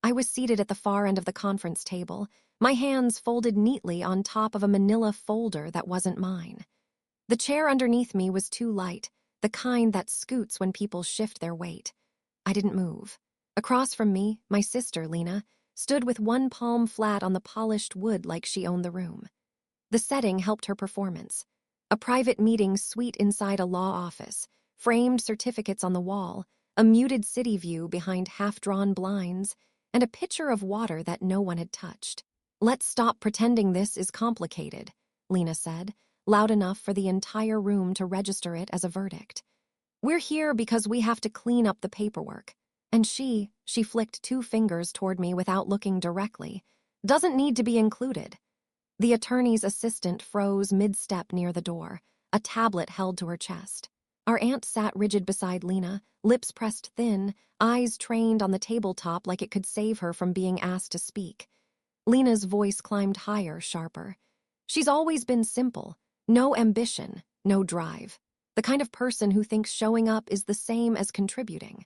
I was seated at the far end of the conference table, my hands folded neatly on top of a manila folder that wasn't mine. The chair underneath me was too light, the kind that scoots when people shift their weight. I didn't move. Across from me, my sister, Lena, stood with one palm flat on the polished wood like she owned the room. The setting helped her performance. A private meeting suite inside a law office, framed certificates on the wall, a muted city view behind half-drawn blinds, and a pitcher of water that no one had touched. "Let's stop pretending this is complicated," Lena said, loud enough for the entire room to register it as a verdict. "We're here because we have to clean up the paperwork. And she flicked 2 fingers toward me without looking directly, doesn't need to be included." The attorney's assistant froze mid-step near the door, a tablet held to her chest. Our aunt sat rigid beside Lena, lips pressed thin, eyes trained on the tabletop like it could save her from being asked to speak. Lena's voice climbed higher, sharper. "She's always been simple. No ambition, no drive. The kind of person who thinks showing up is the same as contributing."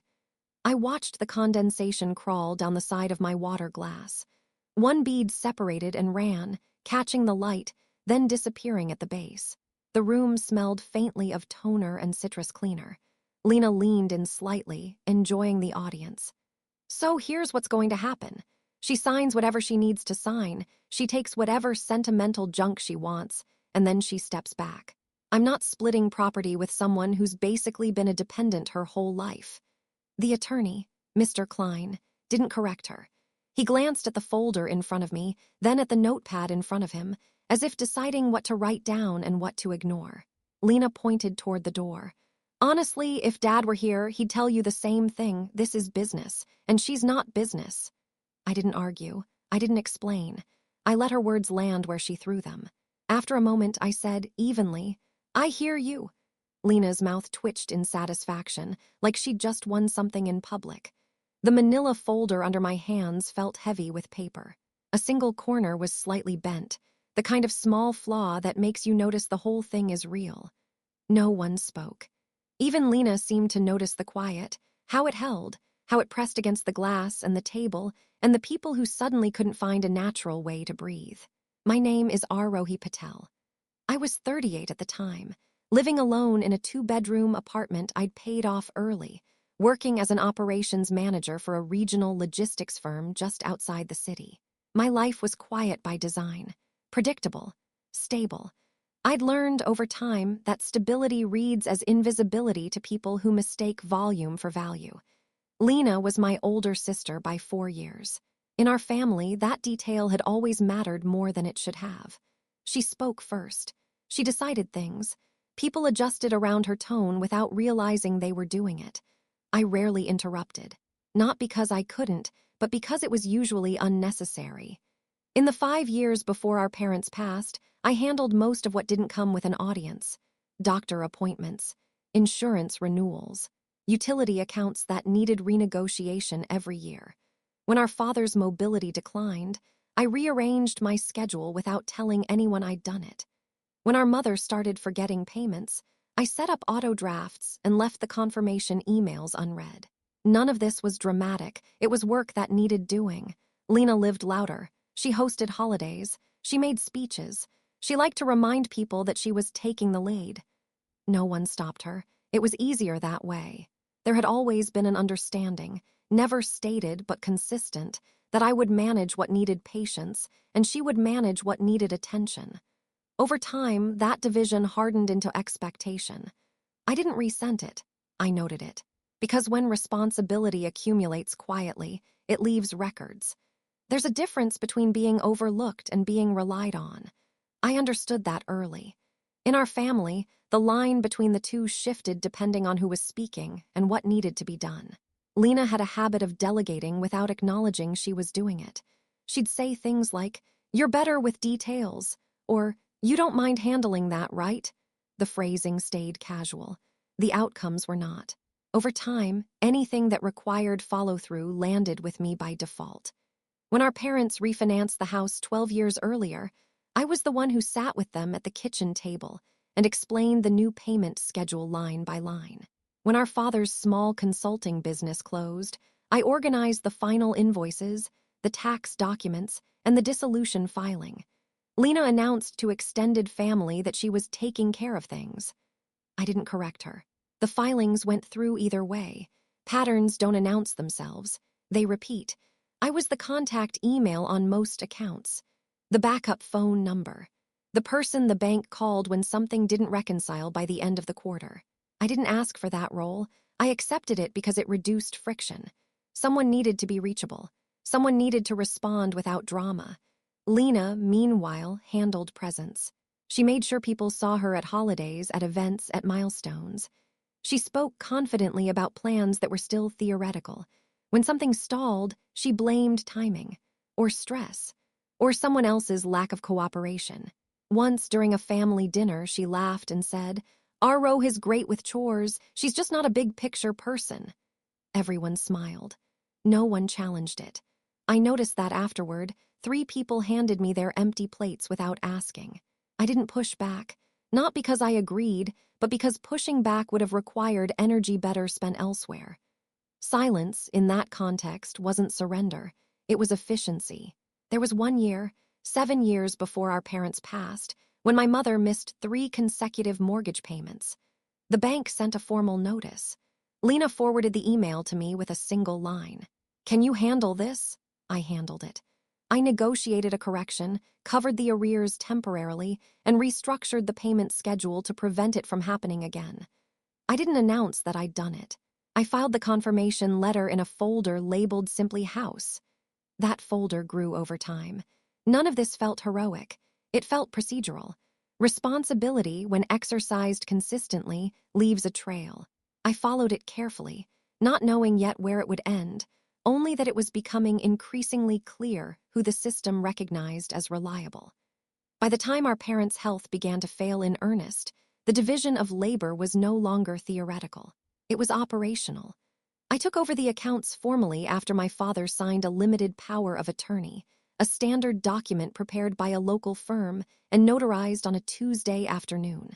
I watched the condensation crawl down the side of my water glass. One bead separated and ran, catching the light, then disappearing at the base. The room smelled faintly of toner and citrus cleaner. Lena leaned in slightly, enjoying the audience. "So here's what's going to happen. She signs whatever she needs to sign, she takes whatever sentimental junk she wants, and then she steps back. I'm not splitting property with someone who's basically been a dependent her whole life." The attorney, Mr. Klein, didn't correct her. He glanced at the folder in front of me, then at the notepad in front of him, as if deciding what to write down and what to ignore. Lena pointed toward the door. "Honestly, if Dad were here, he'd tell you the same thing. This is business, and she's not business." I didn't argue. I didn't explain. I let her words land where she threw them. After a moment, I said, evenly, "I hear you." Lena's mouth twitched in satisfaction, like she'd just won something in public. The manila folder under my hands felt heavy with paper. A single corner was slightly bent, the kind of small flaw that makes you notice the whole thing is real. No one spoke. Even Lena seemed to notice the quiet, how it held, how it pressed against the glass and the table, and the people who suddenly couldn't find a natural way to breathe. My name is Arohi Patel. I was 38 at the time, living alone in a 2-bedroom apartment I'd paid off early, working as an operations manager for a regional logistics firm just outside the city. My life was quiet by design, predictable, stable. I'd learned over time that stability reads as invisibility to people who mistake volume for value. Lena was my older sister by 4 years. In our family, that detail had always mattered more than it should have. She spoke first. She decided things. People adjusted around her tone without realizing they were doing it. I rarely interrupted. Not because I couldn't, but because it was usually unnecessary. In the 5 years before our parents passed, I handled most of what didn't come with an audience. Doctor appointments, insurance renewals, utility accounts that needed renegotiation every year. When our father's mobility declined, I rearranged my schedule without telling anyone I'd done it. When our mother started forgetting payments, I set up auto drafts and left the confirmation emails unread. None of this was dramatic. It was work that needed doing. Lena lived louder. She hosted holidays. She made speeches. She liked to remind people that she was taking the lead. No one stopped her. It was easier that way. There had always been an understanding, never stated but consistent, that I would manage what needed patience and she would manage what needed attention. Over time, that division hardened into expectation. I didn't resent it. I noted it. Because when responsibility accumulates quietly, it leaves records. There's a difference between being overlooked and being relied on. I understood that early. In our family, the line between the two shifted depending on who was speaking and what needed to be done. Lena had a habit of delegating without acknowledging she was doing it. She'd say things like, "You're better with details," or "You don't mind handling that, right?" The phrasing stayed casual. The outcomes were not. Over time, anything that required follow-through landed with me by default. When our parents refinanced the house 12 years earlier, I was the one who sat with them at the kitchen table and explained the new payment schedule line by line. When our father's small consulting business closed, I organized the final invoices, the tax documents, and the dissolution filing. Lena announced to extended family that she was taking care of things. I didn't correct her. The filings went through either way. Patterns don't announce themselves. They repeat. I was the contact email on most accounts. The backup phone number. The person the bank called when something didn't reconcile by the end of the quarter. I didn't ask for that role. I accepted it because it reduced friction. Someone needed to be reachable. Someone needed to respond without drama. Lena, meanwhile, handled presents. She made sure people saw her at holidays, at events, at milestones. She spoke confidently about plans that were still theoretical. When something stalled, she blamed timing, or stress, or someone else's lack of cooperation. Once, during a family dinner, she laughed and said, "Our Ro is great with chores, she's just not a big-picture person." Everyone smiled. No one challenged it. I noticed that afterward, 3 people handed me their empty plates without asking. I didn't push back, not because I agreed, but because pushing back would have required energy better spent elsewhere. Silence, in that context, wasn't surrender. It was efficiency. There was one year, 7 years before our parents passed, when my mother missed 3 consecutive mortgage payments. The bank sent a formal notice. Lena forwarded the email to me with a single line. "Can you handle this?" I handled it. I negotiated a correction, covered the arrears temporarily, and restructured the payment schedule to prevent it from happening again. I didn't announce that I'd done it. I filed the confirmation letter in a folder labeled simply House. That folder grew over time. None of this felt heroic. It felt procedural. Responsibility, when exercised consistently, leaves a trail. I followed it carefully, not knowing yet where it would end, only that it was becoming increasingly clear who the system recognized as reliable. By the time our parents' health began to fail in earnest, the division of labor was no longer theoretical. It was operational. I took over the accounts formally after my father signed a limited power of attorney, a standard document prepared by a local firm and notarized on a Tuesday afternoon.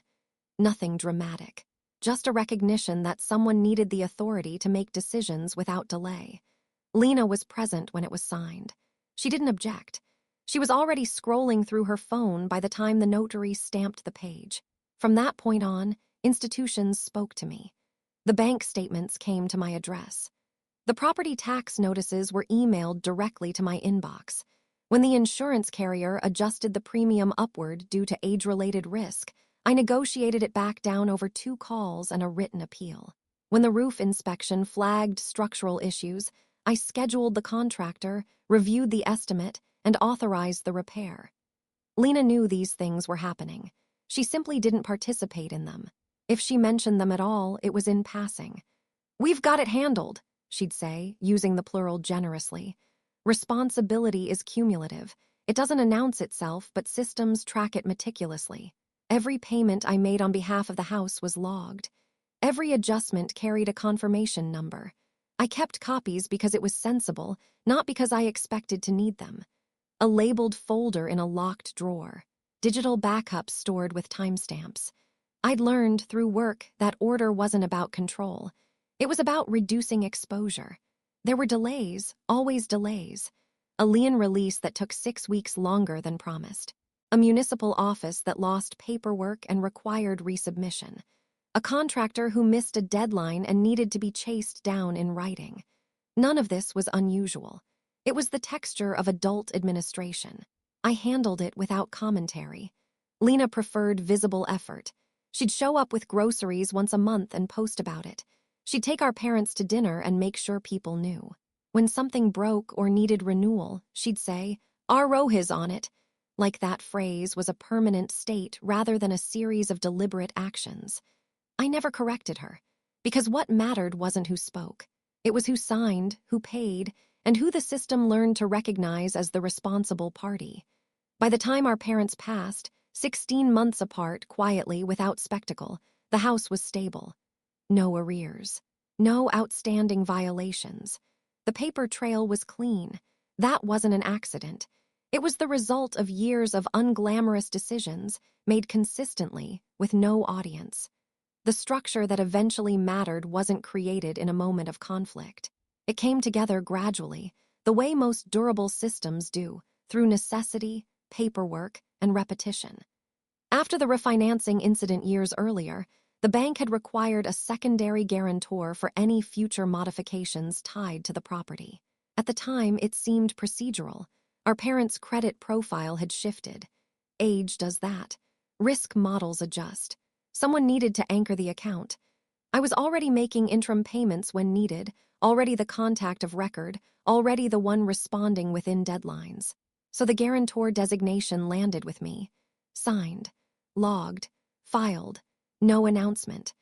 Nothing dramatic, just a recognition that someone needed the authority to make decisions without delay. Lena was present when it was signed. She didn't object. She was already scrolling through her phone by the time the notary stamped the page. From that point on, institutions spoke to me. The bank statements came to my address. The property tax notices were emailed directly to my inbox. When the insurance carrier adjusted the premium upward due to age-related risk, I negotiated it back down over 2 calls and a written appeal. When the roof inspection flagged structural issues, I scheduled the contractor, reviewed the estimate, and authorized the repair. Lena knew these things were happening. She simply didn't participate in them. If she mentioned them at all, it was in passing. "We've got it handled," she'd say, using the plural generously. Responsibility is cumulative. It doesn't announce itself, but systems track it meticulously. Every payment I made on behalf of the house was logged. Every adjustment carried a confirmation number. I kept copies because it was sensible, not because I expected to need them. A labeled folder in a locked drawer. Digital backups stored with timestamps. I'd learned through work that order wasn't about control. It was about reducing exposure. There were delays, always delays. A lien release that took 6 weeks longer than promised. A municipal office that lost paperwork and required resubmission. A contractor who missed a deadline and needed to be chased down in writing. None of this was unusual. It was the texture of adult administration. I handled it without commentary. Lena preferred visible effort. She'd show up with groceries once a month and post about it. She'd take our parents to dinner and make sure people knew. When something broke or needed renewal, she'd say, "Our Rohi's on it," like that phrase was a permanent state rather than a series of deliberate actions. I never corrected her, because what mattered wasn't who spoke. It was who signed, who paid, and who the system learned to recognize as the responsible party. By the time our parents passed, 16 months apart, quietly, without spectacle, the house was stable. No arrears. No outstanding violations. The paper trail was clean. That wasn't an accident. It was the result of years of unglamorous decisions made consistently with no audience. The structure that eventually mattered wasn't created in a moment of conflict. It came together gradually, the way most durable systems do, through necessity, paperwork, and repetition. After the refinancing incident years earlier, the bank had required a secondary guarantor for any future modifications tied to the property. At the time, it seemed procedural. Our parents' credit profile had shifted. Age does that. Risk models adjust. Someone needed to anchor the account. I was already making interim payments when needed, already the contact of record, already the one responding within deadlines. So the guarantor designation landed with me. Signed, logged, filed, no announcement.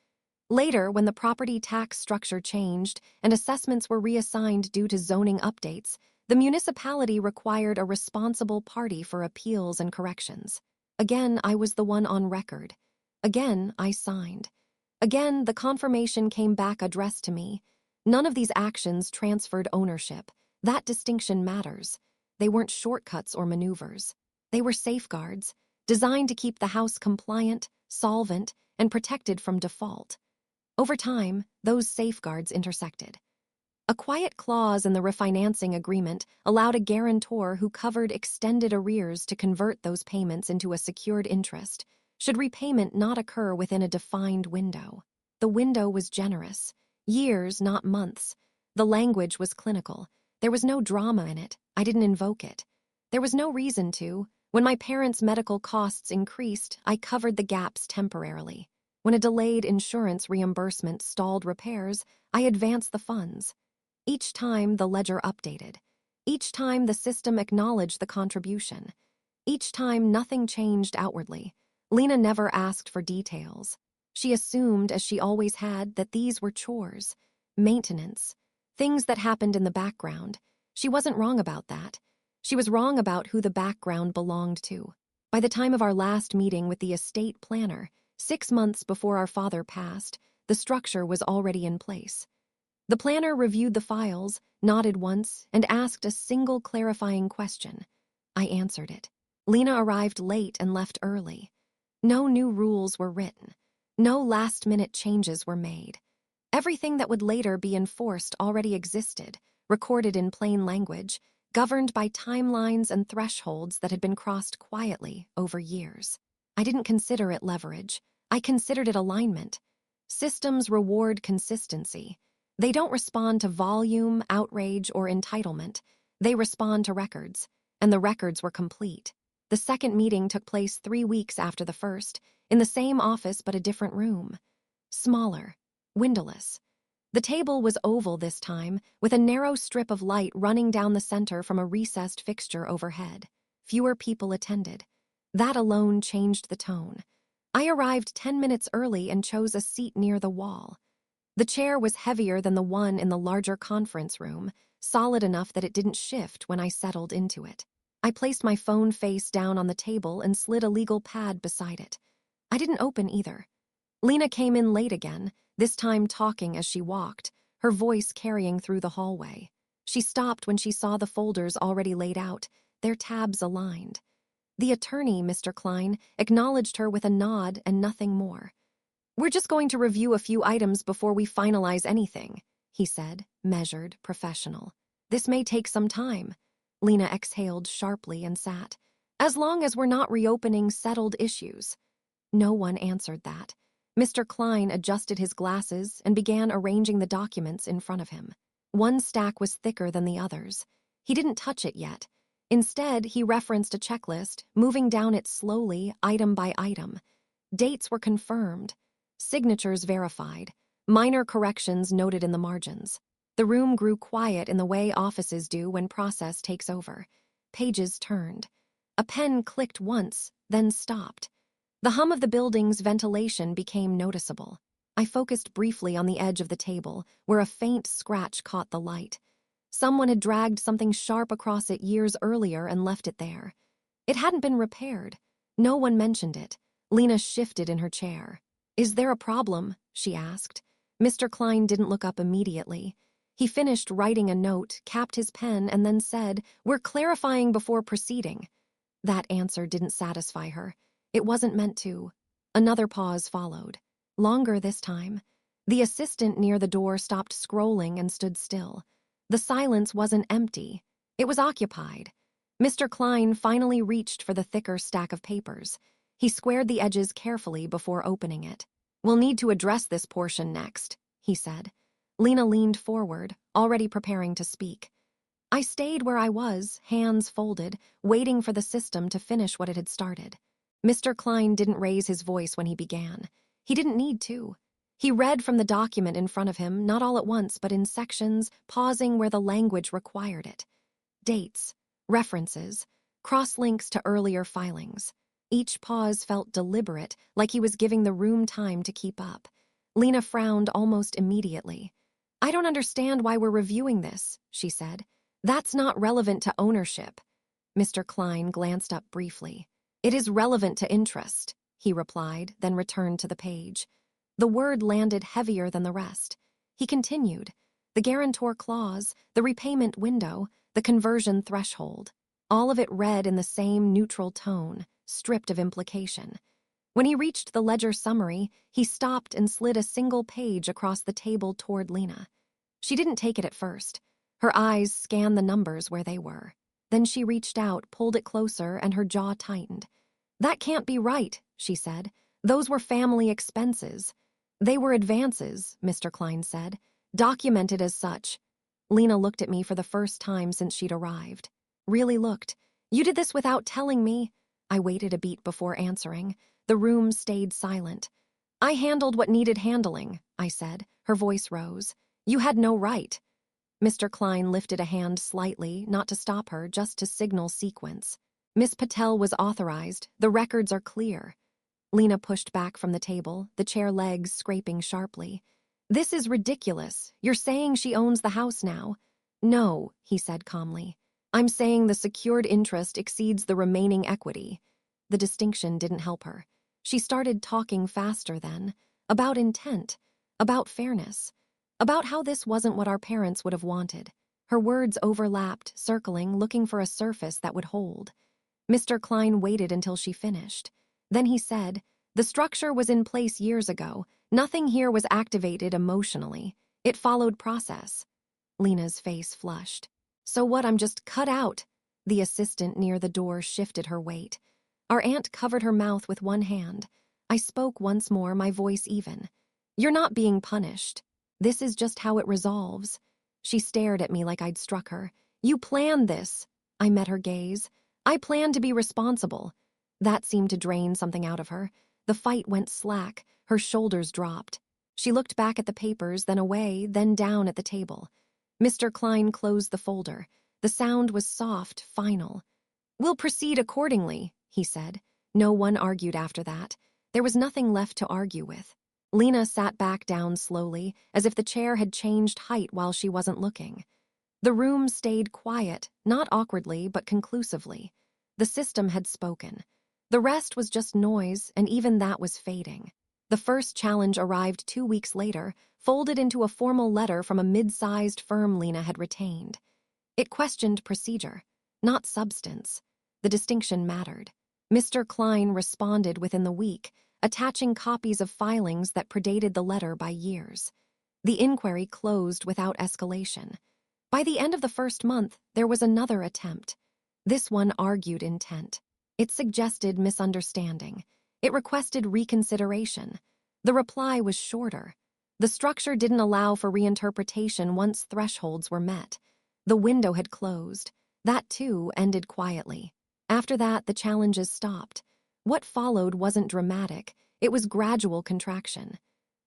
Later, when the property tax structure changed and assessments were reassigned due to zoning updates, the municipality required a responsible party for appeals and corrections. Again, I was the one on record. Again, I signed. Again, the confirmation came back addressed to me. None of these actions transferred ownership. That distinction matters. They weren't shortcuts or maneuvers. They were safeguards, designed to keep the house compliant, solvent, and protected from default. Over time, those safeguards intersected. A quiet clause in the refinancing agreement allowed a guarantor who covered extended arrears to convert those payments into a secured interest, should repayment not occur within a defined window. The window was generous. Years, not months. The language was clinical. There was no drama in it. I didn't invoke it. There was no reason to. When my parents' medical costs increased, I covered the gaps temporarily. When a delayed insurance reimbursement stalled repairs, I advanced the funds. Each time the ledger updated. Each time the system acknowledged the contribution. Each time nothing changed outwardly. Lena never asked for details. She assumed, as she always had, that these were chores, maintenance, things that happened in the background. She wasn't wrong about that. She was wrong about who the background belonged to. By the time of our last meeting with the estate planner, 6 months before our father passed, the structure was already in place. The planner reviewed the files, nodded once, and asked a single clarifying question. I answered it. Lena arrived late and left early. No new rules were written. No last-minute changes were made. Everything that would later be enforced already existed, recorded in plain language, governed by timelines and thresholds that had been crossed quietly over years. I didn't consider it leverage. I considered it alignment. Systems reward consistency. They don't respond to volume, outrage, or entitlement. They respond to records, and the records were complete. The second meeting took place 3 weeks after the first, in the same office but a different room. Smaller, windowless. The table was oval this time, with a narrow strip of light running down the center from a recessed fixture overhead. Fewer people attended. That alone changed the tone. I arrived 10 minutes early and chose a seat near the wall. The chair was heavier than the one in the larger conference room, solid enough that it didn't shift when I settled into it. I placed my phone face down on the table and slid a legal pad beside it. I didn't open either. Lena came in late again, this time talking as she walked, her voice carrying through the hallway. She stopped when she saw the folders already laid out, their tabs aligned. The attorney, Mr. Klein, acknowledged her with a nod and nothing more. "We're just going to review a few items before we finalize anything," he said, measured, professional. "This may take some time." Lena exhaled sharply and sat. "As long as we're not reopening settled issues." No one answered that. Mr. Klein adjusted his glasses and began arranging the documents in front of him. One stack was thicker than the others. He didn't touch it yet. Instead, he referenced a checklist, moving down it slowly, item by item. Dates were confirmed. Signatures verified. Minor corrections noted in the margins. The room grew quiet in the way offices do when process takes over. Pages turned. A pen clicked once, then stopped. The hum of the building's ventilation became noticeable. I focused briefly on the edge of the table, where a faint scratch caught the light. Someone had dragged something sharp across it years earlier and left it there. It hadn't been repaired. No one mentioned it. Lena shifted in her chair. "Is there a problem?" she asked. Mr. Klein didn't look up immediately. He finished writing a note, capped his pen, and then said, "We're clarifying before proceeding." That answer didn't satisfy her. It wasn't meant to. Another pause followed. Longer this time. The assistant near the door stopped scrolling and stood still. The silence wasn't empty. It was occupied. Mr. Klein finally reached for the thicker stack of papers. He squared the edges carefully before opening it. "We'll need to address this portion next," he said. Lena leaned forward, already preparing to speak. I stayed where I was, hands folded, waiting for the system to finish what it had started. Mr. Klein didn't raise his voice when he began. He didn't need to. He read from the document in front of him, not all at once, but in sections, pausing where the language required it. Dates, references, cross-links to earlier filings. Each pause felt deliberate, like he was giving the room time to keep up. Lena frowned almost immediately. "I don't understand why we're reviewing this," she said. "That's not relevant to ownership." Mr. Klein glanced up briefly. "It is relevant to interest," he replied, then returned to the page. The word landed heavier than the rest. He continued. The guarantor clause, the repayment window, the conversion threshold. All of it read in the same neutral tone, stripped of implication. When he reached the ledger summary, he stopped and slid a single page across the table toward Lena. She didn't take it at first. Her eyes scanned the numbers where they were. Then she reached out, pulled it closer, and her jaw tightened. "That can't be right," she said. "Those were family expenses." "They were advances," Mr. Klein said, "documented as such." Lena looked at me for the first time since she'd arrived. Really looked. "You did this without telling me." I waited a beat before answering. The room stayed silent. "I handled what needed handling," I said. Her voice rose. "You had no right." Mr. Klein lifted a hand slightly, not to stop her, just to signal sequence. "Miss Patel was authorized. The records are clear." Lena pushed back from the table, the chair legs scraping sharply. "This is ridiculous. You're saying she owns the house now." "No," he said calmly. "I'm saying the secured interest exceeds the remaining equity." The distinction didn't help her. She started talking faster then, about intent, about fairness, about how this wasn't what our parents would have wanted. Her words overlapped, circling, looking for a surface that would hold. Mr. Klein waited until she finished. Then he said, "The structure was in place years ago. Nothing here was activated emotionally. It followed process." Lena's face flushed. "So what, I'm just cut out?" The assistant near the door shifted her weight. Our aunt covered her mouth with one hand. I spoke once more, my voice even. "You're not being punished. This is just how it resolves." She stared at me like I'd struck her. "You planned this." I met her gaze. "I planned to be responsible." That seemed to drain something out of her. The fight went slack. Her shoulders dropped. She looked back at the papers, then away, then down at the table. Mr. Klein closed the folder. The sound was soft, final. "We'll proceed accordingly," he said. No one argued after that. There was nothing left to argue with. Lena sat back down slowly, as if the chair had changed height while she wasn't looking. The room stayed quiet, not awkwardly, but conclusively. The system had spoken. The rest was just noise, and even that was fading. The first challenge arrived 2 weeks later, folded into a formal letter from a mid-sized firm Lena had retained. It questioned procedure, not substance. The distinction mattered. Mr. Klein responded within the week, attaching copies of filings that predated the letter by years. The inquiry closed without escalation. By the end of the first month, there was another attempt. This one argued intent. It suggested misunderstanding. It requested reconsideration. The reply was shorter. The structure didn't allow for reinterpretation once thresholds were met. The window had closed. That, too, ended quietly. After that, the challenges stopped. What followed wasn't dramatic. It was gradual contraction.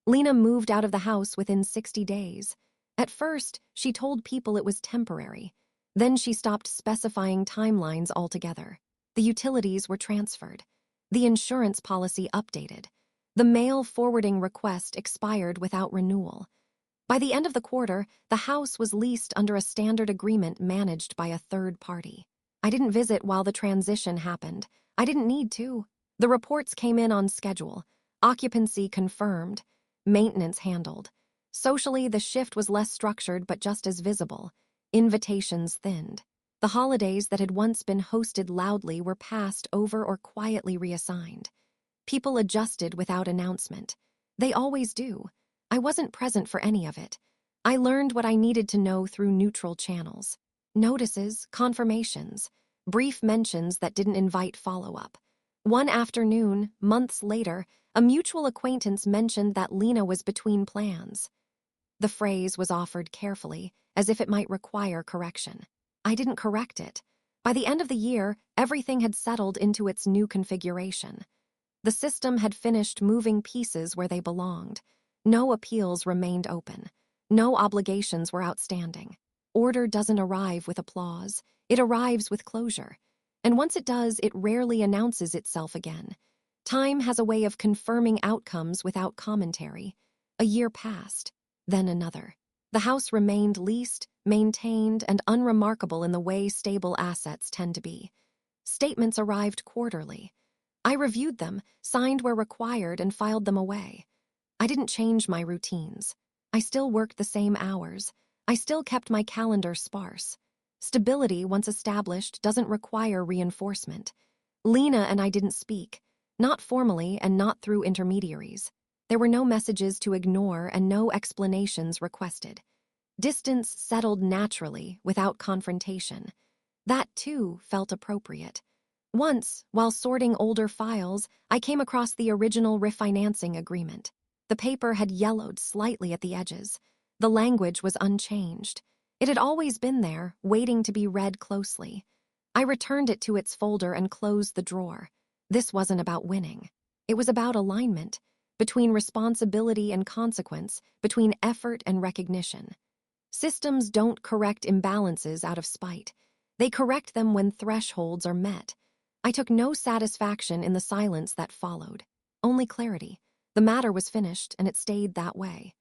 Lena moved out of the house within 60 days. At first, she told people it was temporary. Then she stopped specifying timelines altogether. The utilities were transferred. The insurance policy updated. The mail forwarding request expired without renewal. By the end of the quarter, the house was leased under a standard agreement managed by a third party. I didn't visit while the transition happened. I didn't need to. The reports came in on schedule. Occupancy confirmed. Maintenance handled. Socially, the shift was less structured but just as visible. Invitations thinned. The holidays that had once been hosted loudly were passed over or quietly reassigned. People adjusted without announcement. They always do. I wasn't present for any of it. I learned what I needed to know through neutral channels. Notices, confirmations, brief mentions that didn't invite follow-up. One afternoon, months later, a mutual acquaintance mentioned that Lena was between plans. The phrase was offered carefully, as if it might require correction. I didn't correct it. By the end of the year, everything had settled into its new configuration. The system had finished moving pieces where they belonged. No appeals remained open. No obligations were outstanding. Order doesn't arrive with applause. It arrives with closure. And once it does, it rarely announces itself again. Time has a way of confirming outcomes without commentary. A year passed, then another. The house remained leased, maintained, and unremarkable in the way stable assets tend to be. Statements arrived quarterly. I reviewed them, signed where required, and filed them away. I didn't change my routines. I still worked the same hours. I still kept my calendar sparse. Stability, once established, doesn't require reinforcement. Lena and I didn't speak, not formally and not through intermediaries. There were no messages to ignore and no explanations requested. Distance settled naturally, without confrontation. That, too, felt appropriate. Once, while sorting older files, I came across the original refinancing agreement. The paper had yellowed slightly at the edges. The language was unchanged. It had always been there, waiting to be read closely. I returned it to its folder and closed the drawer. This wasn't about winning. It was about alignment, between responsibility and consequence, between effort and recognition. Systems don't correct imbalances out of spite. They correct them when thresholds are met. I took no satisfaction in the silence that followed, only clarity. The matter was finished, and it stayed that way.